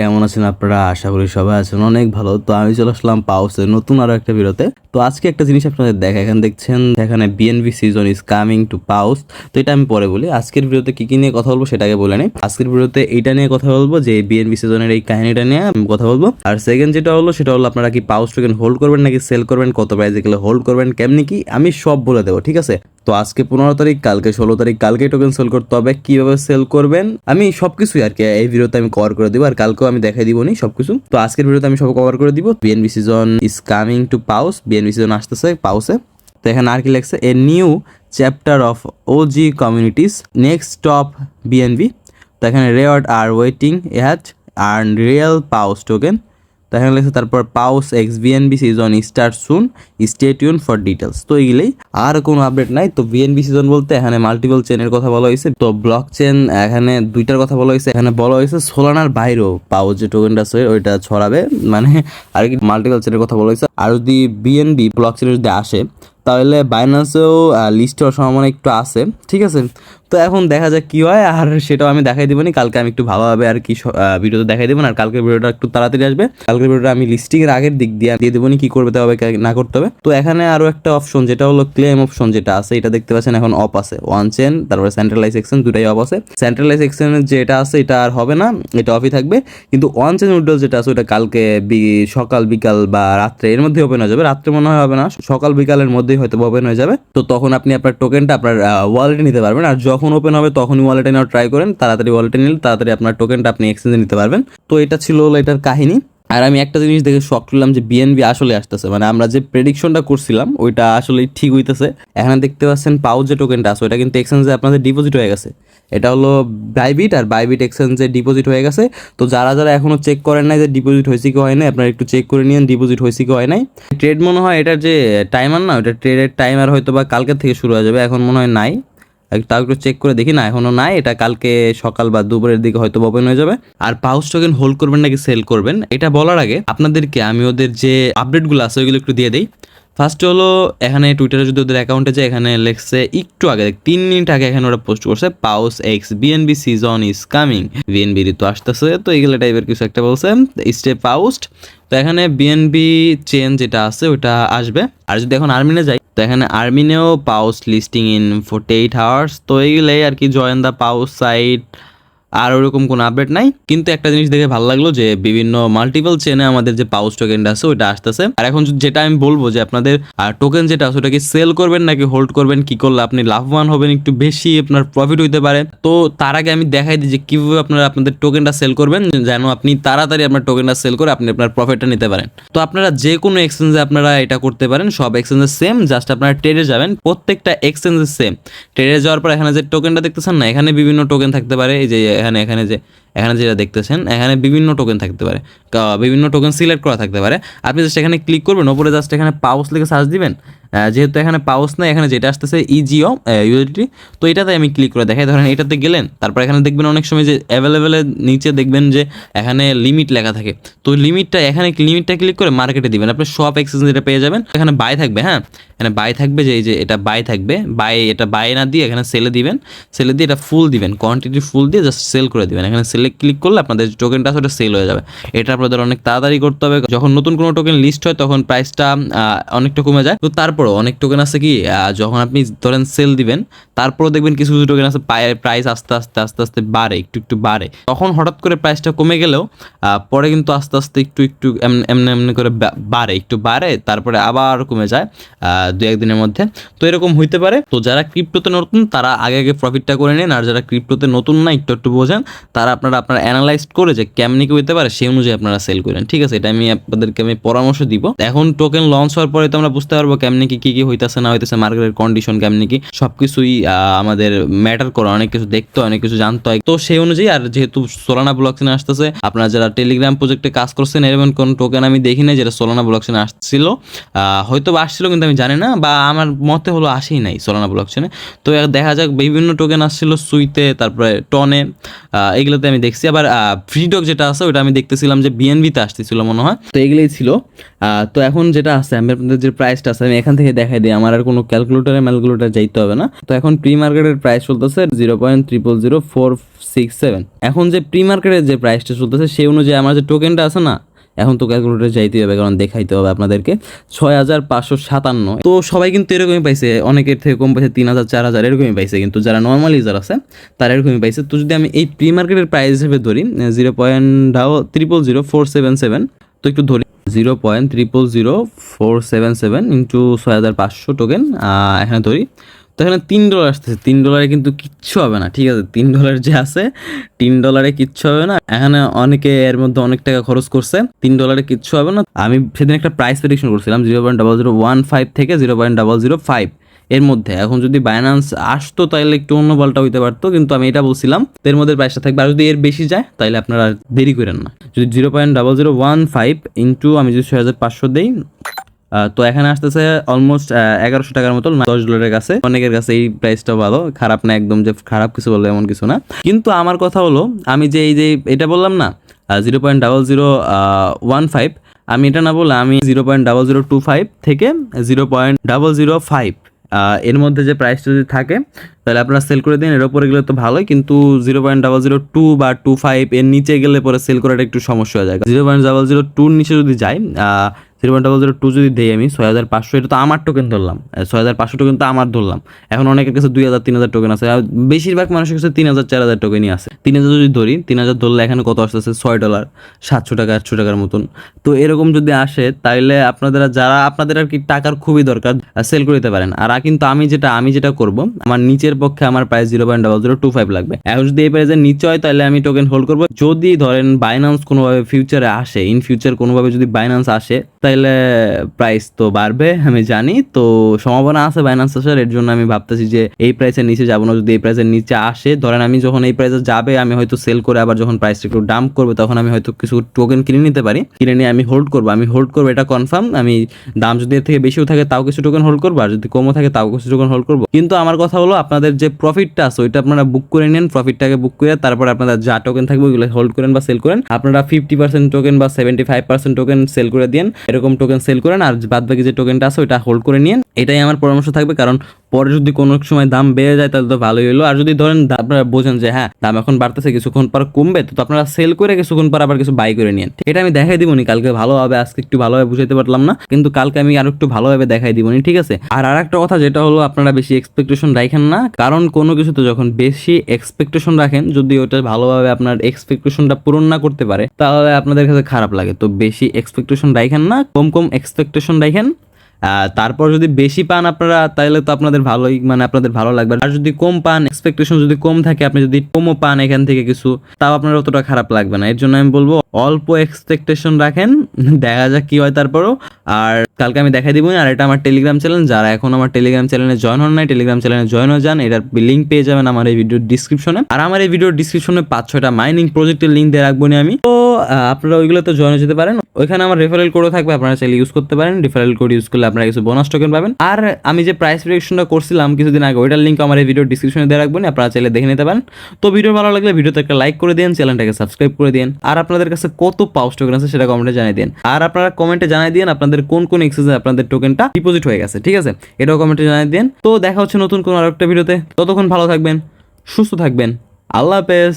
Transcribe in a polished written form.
কেমন আছেন আপনারা? আশা করি সবাই আছেন অনেক ভালো। তো আমি চলে আসলাম পাউসের নতুন আরো একটা ভিডিওতে। তো আজকে একটা জিনিস আপনাদের দেখা এখানে দেখছেন এখানে BNB season is coming to Paws. তো এটা আমি পরে বলি। আজকের ভিডিওতে কি নিয়ে কথা বলবো সেটাকে বলে নিই। আজকের ভিডিওতে এইটা নিয়ে কথা বলবো যে বিএনবি সিজনের এই কাহিনীটা নিয়ে আমি কথা বলবো। আর সেকেন্ড যেটা হলো সেটা হলো আপনারা কি পাউস টোকেন হোল্ড করবেন নাকি সেল করবেন, কত প্রাইসে গেলে হোল্ড করবেন, কেমনি কি আমি সব বলে দেবো, ঠিক আছে? তো আজকে 15 তারিখ, কালকে 16 তারিখ, কালকে টোকেন সেল করতে হবে, কিভাবে সেল করবেন আমি সবকিছুই আর কি এই ভিডিওতে আমি কভার করে দিব। আর কালকেও আমি দেখাই দিব নি সবকিছু। তো আজকের ভিডিওতে আমি সব কভার করে দিব। BNB season is coming to Paws, BNB season আসতেছে পাউসে। তো এখানে আর কি লেখছে, a new chapter of OG communities next stop BNB. তো এখানে রেওয়ার্ড আর ওয়েটিং হ্যাট আর্ন রিয়েল পাউস টোকেন। তো এখানে লেখছে তারপর Paws X BNB season start soon, stay tune for details. তো এইগুলোই, আর কোনো আপডেট নাই। তো বিএনবি সিজন বলতে এখানে মাল্টিপল চেনের কথা বলা হয়েছে। তো ব্লক চেন এখানে দুইটার কথা বলা হয়েছে। এখানে বলা হয়েছে সোলানার বাইরেও পাউস যে টোকেনটা আছে ওইটা ছড়াবে, মানে আর কি মাল্টিপল চেনের কথা বলা হয়েছে। আর যদি বিএনবি ব্লক চেনে যদি আসে তাহলে বাইন্যান্সেও লিস্ট হওয়ার সম্ভাবনা একটু আছে, ঠিক আছে? তো এখন দেখা যাক কি হয়, আর সেটাও আমি দেখাই দেবো নি। কালকে আমি একটু ভালোভাবে আর কি ভিডিওতে দেখাই দেবো। আর কালকের ভিডিওটা একটু তাড়াতাড়ি আসবে। কালকের ভিডিওটা আমি লিস্টিং এর আগের দিক দিয়ে দেবো নি কি করতে হবে না করতে হবে। তো এখানে আরো একটা অপশন যেটা হলো ক্লেম অপশন যেটা আছে, এটা দেখতে পাচ্ছেন এখন অফ আছে। ওয়ান চেন তারপরে সেন্ট্রালাইজ এক্সচেঞ্জ দুটাই অফ আছে। সেন্ট্রালাইজ এক্সচেঞ্জের যেটা আছে এটা আর হবে না, এটা অফই থাকবে। কিন্তু ওয়ান চেন উইড্রল যেটা আছে ওটা কালকে সকাল বিকাল বা রাত্রে এর মধ্যে ওপেন হয়ে যাবে। রাত্রে মনে হয় হবে না, সকাল বিকালের মধ্যেই হয়তো ওপেন হয়ে যাবে। তো তখন আপনি আপনার টোকেনটা আপনার ওয়ালেটে নিতে পারবেন। আর যখন ওপেন হবে তখনই ওয়ালেটে নেওয়ার ট্রাই করেন, তাড়াতাড়ি ওয়ালেটে নিলে তাড়াতাড়ি আপনার টোকেনটা আপনি এক্সচেঞ্জে নিতে পারবেন। তো এটা ছিল হলো এটার কাহিনী। আর আমি একটা জিনিস দেখে শক করলাম যে বিএনবি আসলে আসতেছে, মানে আমরা যে প্রেডিকশনটা করছিলাম ওইটা আসলে ঠিক হইতেছে। এখানে দেখতে পাচ্ছেন পাউস যে টোকেনটা আছে ওইটা কিন্তু এক্সচেঞ্জে আপনাদের ডিপোজিট হয়ে গেছে। এটা হলো বাইবিট, আর বাইবিট এক্সচেঞ্জে ডিপোজিট হয়ে গেছে। তো যারা যারা এখনো চেক করেন নাই যে ডিপোজিট হয়েছে কি হয় নাই, আপনারা একটু চেক করে নিন ডিপোজিট হয়েছে কি হয় নাই। ট্রেড মনে হয় এটার যে টাইমার না, ওটা ট্রেডের টাইমার হয়তো বা কালকের থেকে শুরু হয়ে যাবে, এখন মনে হয় নাই। তাও একটু চেক করে দেখি, না এখনো নাই, এটা কালকে সকাল বা দুপুরের দিকে হয়তো ওপেন হয়ে যাবে। আর পাউস টোকেন হোল্ড করবেন নাকি সেল করবেন এটা বলার আগে আপনাদেরকে আমি ওদের যে আপডেটগুলো আছে ওইগুলো একটু দিয়ে দিই। ফার্স্ট হলো এখানে টুইটারে যদি ওদের অ্যাকাউন্টে যায়, এখানে লেখছে একটু আগে 3 মিনিট আগে এখানে ওরা পোস্ট করছে Paws X BNB season is coming, BNB তো আসতেছে। তো এইগুলো টাইপের কিছু একটা বলছে, স্টে পাউসড। তো এখানে বিএনবি চেন যেটা আছে ওটা আসবে। আর যদি এখন আর্মিনে যাই তো এখানে আর্মিনেও পাউস লিস্টিং ইন 48 আওয়ার্স। তো এইগুলাই আর কি, জয়েন দ্য পাউস সাইট। আর ওরকম কোনো আপডেট নাই। কিন্তু একটা জিনিস দেখে ভালো লাগলো যে বিভিন্ন মাল্টিপল চেনে আমাদের যে পাউস টোকেনটা আছে ওইটা আসতেছে। আর এখন যেটা আমি বলবো যে আপনাদের টোকেন যেটা আছে ওটা কি সেল করবেন নাকি হোল্ড করবেন, কি করলে আপনি লাভবান হবেন, একটু বেশি আপনার প্রফিট হইতে পারে। তো তার আগে আমি দেখাই দিই যে কিভাবে আপনারা আপনাদের টোকেনটা সেল করবেন, যেন আপনি তাড়াতাড়ি আপনার টোকেনটা সেল করে আপনি আপনার প্রফিটটা নিতে পারেন। তো আপনারা যে কোনো এক্সচেঞ্জে আপনারা এটা করতে পারেন, সব এক্সচেঞ্জে সেম, জাস্ট আপনারা ট্রেডে যাবেন, প্রত্যেকটা এক্সচেঞ্জে সেম। ট্রেডে যাওয়ার পর এখানে যে টোকেনটা দেখতেছেন না, এখানে বিভিন্ন টোকেন থাকতে পারে। এই যে এখানে যেটা দেখতেছেন এখানে বিভিন্ন টোকেন থাকতে পারে, বিভিন্ন টোকেন সিলেক্ট করা থাকতে পারে। আপনি জাস্ট এখানে ক্লিক করবেন, ওপরে জাস্ট এখানে পাউস লিখে সার্চ দিবেন। যেহেতু এখানে পাউস নাই, এখানে যেটা আসতেছে ইজিও ইউএসডি। তো এটাতে আমি ক্লিক করে দেখাই। ধরেন এটাতে গেলেন, তারপর এখানে দেখবেন অনেক সময় যে অ্যাভেলেবেলের নিচে দেখবেন যে এখানে লিমিট লেখা থাকে। তো এখানে লিমিটটা ক্লিক করে মার্কেটে দিবেন, আপনি সব এক্সচেঞ্জ এটা পেয়ে যাবেন। এখানে বাই থাকবে, হ্যাঁ এখানে বাই থাকবে, যে এই যে এটা বাই থাকবে। এটা বাই না দিয়ে এখানে সেলে দিবেন, সেলে দিয়ে এটা ফুল দিবেন, কোয়ান্টিটি ফুল দিয়ে জাস্ট সেল করে দিবেন। এখানে সেলে ক্লিক করলে আপনাদের টোকেনটা ওটা সেল হয়ে যাবে। এটা আপনাদের অনেক তাড়াতাড়ি করতে হবে। যখন নতুন কোনো টোকেন লিস্ট হয় তখন প্রাইসটা অনেকটা কমে যায়। তো তারপরও অনেক টোকেন আছে কি, যখন আপনি ধরেন সেল দিবেন তারপরও দেখবেন কিছু কিছু টোকেন আছে প্রাইস আস্তে আস্তে আস্তে আস্তে বাড়ে, একটু একটু বাড়ে। তখন হঠাৎ করে প্রাইসটা কমে গেলেও পরে কিন্তু আস্তে আস্তে একটু একটু এমনি এমনি করে বাড়ে, একটু বাড়ে, তারপরে আবার কমে যায় 2-1 দিনের মধ্যে। তো এরকম হইতে পারে। তো যারা ক্রিপ্টোতে নতুন তারা আগে আগে প্রফিটটা করে নেন, আর যারা ক্রিপ্টোতে নতুন না, একটু একটু বোঝেন, তারা আপনার অ্যানালাইজ করে যে কেমনি কি হইতে পারে সেই অনুযায়ী আপনারা সেল করেন, ঠিক আছে? এটা আমি আপনাদেরকে পরামর্শ দিব। এখন টোকেন লঞ্চ হওয়ার পরে তো আমরা বুঝতে পারবো কেমনি কি হইতেছে না হইতেছে, মার্কেটের কন্ডিশন কেমনি কি, সবকিছুই আমাদের ম্যাটার করে, অনেক কিছু দেখতে হয়, অনেক কিছু জানতে হয়। তো সেই অনুযায়ী, আর যেহেতু সোলানা ব্লকচেনে আসতেছে, আপনারা যারা টেলিগ্রাম প্রজেক্টে কাজ করছেন এরকম কোন টোকেন আমি দেখি নাই যেটা সোলানা ব্লকচেনে আসছিল। হয়তো আসছিল কিন্তু আমি জানি না, বা আমার মতে হলো আসেই নাই সোলানা ব্লকচেনে। তো দেখা যাক, বিভিন্ন টোকেন আসছিল সুইতে, তারপরে টনে, এগুলোতে আমি দেখছি। আবার ফ্রিডক যেটা আছে ওটা আমি দেখতেছিলাম যে বিএনবিতে আসতেছিল মনে হয়। তো এগুলোই ছিল। তো এখন যেটা আছে আমি আপনাদের যে প্রাইসটা আছে আমি এখান থেকে দেখাই দিই, আমার আর কোনো ক্যালকুলেটার যাইতে হবে না। তো এখন প্রি মার্কেটের প্রাইস চলতেছে 0.000467। এখন যে প্রি মার্কেটের যে প্রাইসটা চলতেছে সেই অনুযায়ী আমার যে টোকেনটা আছে না, এখন তো ক্যালকুলেটার যাইতে হবে, কারণ দেখাইতে হবে আপনাদেরকে 6557। তো সবাই কিন্তু এরকমই পাইছে, অনেকের থেকে কম পাইছে, 3000 4000 এরকমই পাইছে, কিন্তু যারা নর্মাল ইউজার আছে তারা এরকমই পাইছে। তো যদি আমি এই প্রি মার্কেটের প্রাইস হিসেবে ধরি 0.000477, তো একটু ধরি 0.000477 ইন্টু 6500 টোকেন এখানে ধরি। তো এখানে $3 আসতেছে, $3 কিন্তু কিচ্ছু হবে না, ঠিক আছে। $3 যে আছে, $3 কিচ্ছু হবে না। এখানে অনেকে এর মধ্যে অনেক টাকা খরচ করছে, $3 কিচ্ছু হবে না। আমি সেদিন একটা প্রাইস প্রেডিকশন করছিলাম 0.0015 থেকে 0.005 এর মধ্যে। এখন যদি বাইন্যান্স আসতো তাহলে একটু অন্য বলটা হইতে পারতো, কিন্তু আমি এটা বলছিলাম এর মধ্যে প্রাইসটা থাকবে। আর যদি এর বেশি যায় তাহলে আপনারা দেরি করেন না। যদি 0.0015 ইন্টু আমি যদি 6500 দিই, তো এখানে আসতেছে অলমোস্ট 1100 টাকার মতো, $10 কাছে। অনেকের কাছে এই প্রাইসটা ভালো, খারাপ না একদম, যে খারাপ কিছু বলবো এমন কিছু না। কিন্তু আমার কথা হলো, আমি যে এই যে এটা বললাম না 0.0015, আমি এটা না বলে আমি 0.0025 থেকে 0.005 এর মধ্যে যে প্রাইসটা যদি থাকে তাহলে আপনারা সেল করে দিন। এর উপরে গেলে তো ভালোই, কিন্তু 0.002 বা 25 এর নিচে গেলে পরে সেল করাটা একটু সমস্যা হয়ে যায়। 0.002 নিচে যদি যাই, 0.002 যদি দেই আমি 6500, এটা তো আমার টোকেন ধরলাম, 6500 টোকেন তো আমার ধরলাম। এখন অনেকের কাছে 2000 3000 টোকেন আছে, আর বেশিরভাগ মানুষের কাছে 3000 4000 টোকেনই আছে। 3000 যদি ধরি, 3000 ধরলে এখানে কত আসতেছে $6, 700 টাকা 800 টাকার মতন। তো এরকম যদি আসে তাহলে যারা আপনাদের আর কি টাকার খুবই দরকার, সেল করে দিতে পারেন। আর কিন্তু আমি যেটা করব, আমার নিচের পক্ষে আমার প্রাইস 0.0025 লাগবে। এখন যদি এই প্রাইসের নিচে হয় তাহলে আমি টোকেন হোল্ড করব। যদি ধরেন বাইন্যান্স কোনোভাবে ফিউচারে আসে, ইন ফিউচার কোনোভাবে যদি বাইন্যান্স আসে তাহলে প্রাইস তো বাড়বে, আমি জানি। তো সম্ভাবনা আছে বাইন্যান্স আসার, এর জন্য আমি ভাবতেছি যে এই প্রাইসের নিচে যাবো না। যদি এই প্রাইসের নিচে আসে, ধরেন আমি যখন এই প্রাইসে যাবে আমি হয়তো সেল করে আবার যখন প্রাইসটা একটু ডাম্প করবে তখন আমি হয়তো কিছু টোকেন কিনে নিতে পারি, কিনে নিয়ে আমি হোল্ড করবো, এটা কনফার্ম। আমি দাম যদি এর থেকে বেশিও থাকে তাও কিছু টোকেন হোল্ড করবো, আর যদি কমও থাকে তাও কিছু টোকেন হোল্ড করবো। কিন্তু আমার কথা হলো, আপনাদের যে প্রফিটটা আছে ওইটা আপনারা বুক করে নেন, প্রফিটটাকে বুক করে তারপর আপনাদের যা টোকেন থাকবে ওইগুলো হোল্ড করেন বা সেল করেন। আপনারা 50% টোকেন বা 75% টোকেন সেল করে দিন, এরকম টোকেন সেল করেন, আর বাদ বাকি যে টোকেনটা আছে ওইটা হোল্ড করে নিন। এটাই আমার পরামর্শ থাকবে, কারণ পরে যদি কোনো সময় দাম বেড়ে যায় তাহলে তো ভালোই হলো। আর যদি ধরেন আপনারা বোঝেন যে হ্যাঁ দাম এখন বাড়তেছে, কিছুক্ষণ পর কমবে, তো আপনারা সেল করে কিছুক্ষণ পর আবার কিছু বাই করে নিন। এটা আমি দেখাই দিবনি কালকে ভালোভাবে, আজকে একটু ভালোভাবে বুঝাইতে পারলাম না, কিন্তু কালকে আমি আরো একটু ভালোভাবে দেখাই দিবনি, ঠিক আছে। আর আরেকটা কথা যেটা হলো, আপনারা বেশি এক্সপেকটেশন রাখেন না, কারণ কোনো কিছুতে যখন বেশি এক্সপেকটেশন রাখেন, যদি ওটা ভালোভাবে আপনার এক্সপেকটেশনটা পূরণ না করতে পারে তাহলে আপনাদের কাছে খারাপ লাগে। তো বেশি এক্সপেকটেশন রাখেন না, কম এক্সপেকটেশন রাখেন। তারপর যদি বেশি পান আপনারা তাহলে তো আপনাদের ভালোই, মানে আপনাদের ভালো লাগবে। আর যদি কম পান, এক্সপেকটেশন যদি কম থাকে, আপনি যদি কমও পান এখান থেকে কিছু, তাও আপনার অতটা খারাপ লাগবে না। এর জন্য আমি বলবো অল্প এক্সপেকটেশন রাখেন, দেখা যাক কি হয় তারপরও। আর কালকে আমি দেখাই দিব। আর এটা আমার টেলিগ্রাম চ্যানেল, যারা এখন আমার টেলিগ্রাম চ্যানেলে জয়েন হন নাই, টেলিগ্রাম চ্যানেলে জয়েন হয়ে যান। এটার লিঙ্ক পেয়ে যাবেন আমার এই ভিডিওর ডিসক্রিপশনে। আর আমার এই ভিডিওর ডিসক্রিপশনে 5-6টা মাইনিং প্রজেক্টের লিঙ্ক দিয়ে রাখবো আমি। তো আপনারা ওইগুলোতে জয়েন হয়ে যেতে পারেন, ওইখানে আমার রেফারেল কোডও থাকবে, আপনারা চাইলে ইউজ করতে পারেন। রেফারেল কোড ইউজ করলে আপনারা কিছু বোনাস টোকেন পাবেন। আর আমি যে প্রাইস প্রেডিকশনটা করছিলাম কিছুদিন আগে, ওইটার লিঙ্ক আমার এই ভিডিওর ডিসক্রিপশনে দিয়ে রাখবেন, আপনারা চাইলে দেখে নিতে পারেন। তো ভিডিও ভালো লাগলে ভিডিওতে একটা লাইক করে দিন, চ্যানেলটাকে সাবস্ক্রাইব করে দিন। আর আপনাদের কাছে কত পাউস টোকেন আছে সেটা কমেন্টে জানিয়ে দিন। আর আপনারা কমেন্টে জানিয়ে দিন আপনাদের কোন এক্সচেঞ্জে আপনাদের টোকেনটা ডিপোজিট হয়ে গেছে, ঠিক আছে, এটাও কমেন্টে জানিয়ে দিন। তো দেখা হচ্ছে নতুন কোনো আরেকটা ভিডিওতে, ততক্ষণ ভালো থাকবেন, সুস্থ থাকবেন, আল্লাহ হাফেজ।